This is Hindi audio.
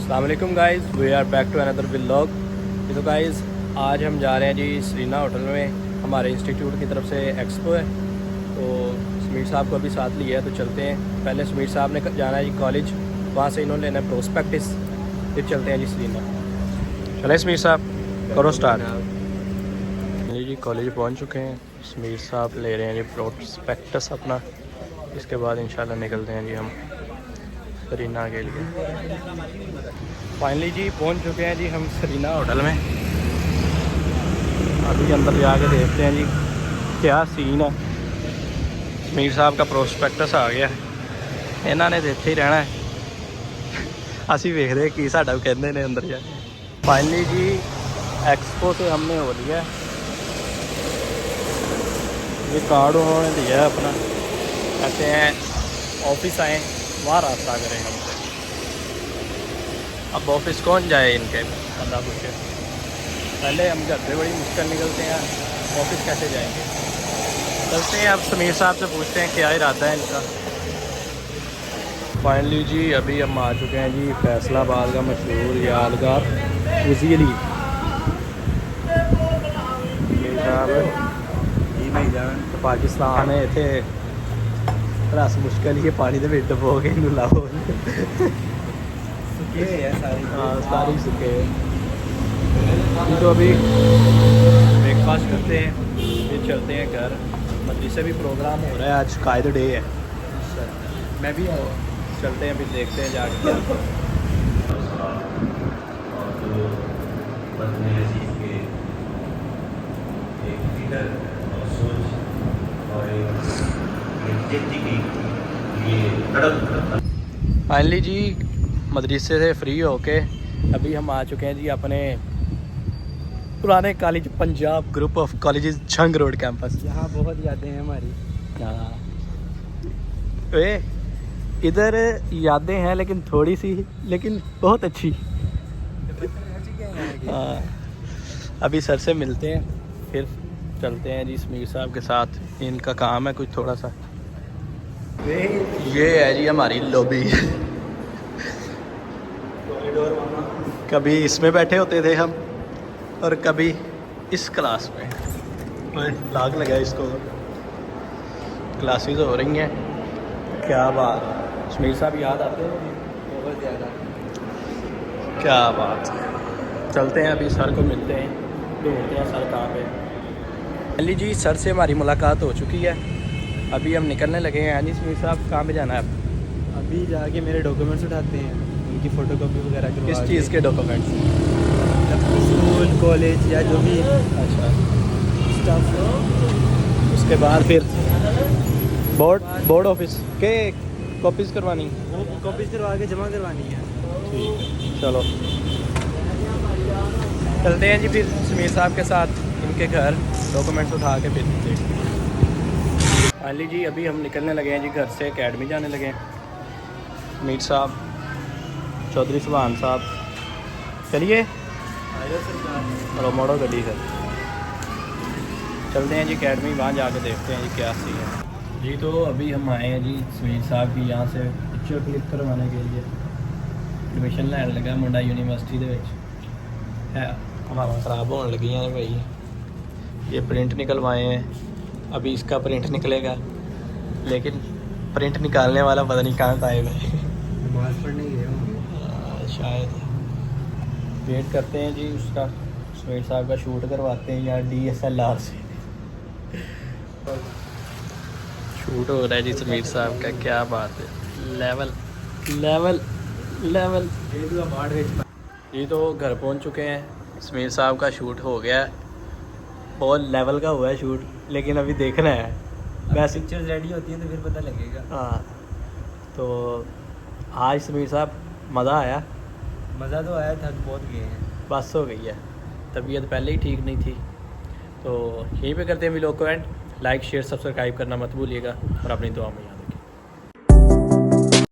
अस्सलाम वालेकुम guys, we are back to another vlog. तो गाइस आज हम जा रहे हैं जी सरीना होटल में, हमारे इंस्टीट्यूट की तरफ से एक्सपो है। तो समीर साहब को अभी साथ लिया है, तो चलते हैं। पहले समीर साहब ने जाना है जी कॉलेज, वहाँ से इन्होंने लेना है प्रोस्पेक्टिस, फिर चलते हैं जी सरीना। चले समीर साहब, करो स्टार्ट। जी कॉलेज पहुँच चुके हैं, समीर साहब ले रहे हैं जी प्रोस्पेक्टस अपना, इसके बाद इंशाल्लाह निकलते हैं जी हम सरीना के लिए। फाइनली जी पहुंच चुके हैं जी हम सरीना होटल में। अभी अंदर जाके देखते हैं जी क्या सीन है। समीर साहब का प्रोस्पेक्टस आ गया, इन्होंने तो इत्थे ही रहना है, असी वेखते की साडा कहते हैं अंदर जाके। फाइनली जी एक्सपो से हमने हो लिया, ये कार्ड उन्होंने दिया है अपना, कहते हैं ऑफिस आए वहाँ रास्ता करें हमसे। अब ऑफिस कौन जाए इनके, अल्लाह पूछे। पहले हम घर से बड़ी मुश्किल निकलते हैं, ऑफिस कैसे जाएंगे। चलते हैं अब समीर साहब से पूछते हैं क्या इरादा है इनका। फाइनली जी अभी हम आ चुके हैं जी फैसलाबाद का मशहूर यादगार उजीली। तो पाकिस्तान है इतने रस मुश्किल ही पानी के डबो के लाओ, सारी सुखे। तो अभी ब्रेकफास्ट करते हैं, फिर चलते हैं घर। मदरसे भी प्रोग्राम हो रहा है, आज कायद डे है, मैं भी चलते हैं, फिर देखते हैं जाके। फाइनली जी मदरसे से फ्री होके अभी हम आ चुके हैं जी अपने पुराने college Punjab group of colleges Jhang road campus. यहाँ बहुत यादें हैं हमारी। इधर यादें हैं लेकिन थोड़ी सी, लेकिन बहुत अच्छी। हाँ, अभी सर से मिलते हैं, फिर चलते हैं जी समीर साहब के साथ। इनका काम है कुछ थोड़ा सा। ये है जी हमारी लॉबी। कभी इसमें बैठे होते थे हम, और कभी इस क्लास में। लाग लगा इसको, क्लासेस हो रही हैं। क्या बात, समीर साहब याद आते हैं बहुत ज़्यादा। क्या बात। चलते हैं अभी सर को मिलते हैं, ढूंढते हैं सर कहाँ पे। पहली जी सर से हमारी मुलाकात हो चुकी है, अभी हम निकलने लगे हैं। जी समीर साहब कहाँ पे जाना है अब? अभी जाके मेरे डॉक्यूमेंट्स उठाते हैं, उनकी फ़ोटोकॉपी वगैरह करवा। किस चीज़ के डॉक्यूमेंट्स? स्कूल कॉलेज या जो भी अच्छा स्टाफ। उसके बाद फिर बोर्ड ऑफिस के कॉपीज़ करवानी। वो कॉपीज करवा के जमा करवानी है। ठीक है, चलो चलते हैं जी फिर समीर साहब के साथ इनके घर, डॉक्यूमेंट्स उठा के फिर देखते हैं। फाइनली जी अभी हम निकलने लगे हैं जी घर से, एकेडमी जाने लगे हैं। समीर साहब, चौधरी सुभान साहब, चलिए चलो मोड़ो गली सर, चलते हैं जी एकेडमी, वहाँ जाके देखते हैं जी क्या सी है। जी तो अभी हम आए हैं जी समीर साहब की यहाँ से पिक्चर क्लिक करवाने के लिए। एडमिशन लैन लगा मुंडा यूनिवर्सिटी है, हमारा ख़राब होने लगी हैं भाई। ये प्रिंट निकलवाए हैं, अभी इसका प्रिंट निकलेगा, लेकिन प्रिंट निकालने वाला पता नहीं कहाँ गायब है। नमाज पढ़ने गए होंगे शायद। वेट करते हैं जी उसका, समीर साहब का शूट करवाते हैं या DSLR से शूट हो रहा है जी समीर साहब का। क्या बात है, लेवल लेवल लेवल। ये तो घर पहुंच चुके हैं, समीर साहब का शूट हो गया है, बहुत लेवल का हुआ है शूट, लेकिन अभी देखना है। वैसे पिक्चर्स रेडी होती हैं तो फिर पता लगेगा। हाँ, तो आज समीर साहब मज़ा आया। मज़ा तो आया, थक बहुत गए हैं, बस हो गई है, तबीयत पहले ही ठीक नहीं थी। तो यहीं पे करते हैं व्लॉग को एंड। लाइक शेयर सब्सक्राइब करना मत भूलिएगा, और अपनी दुआ में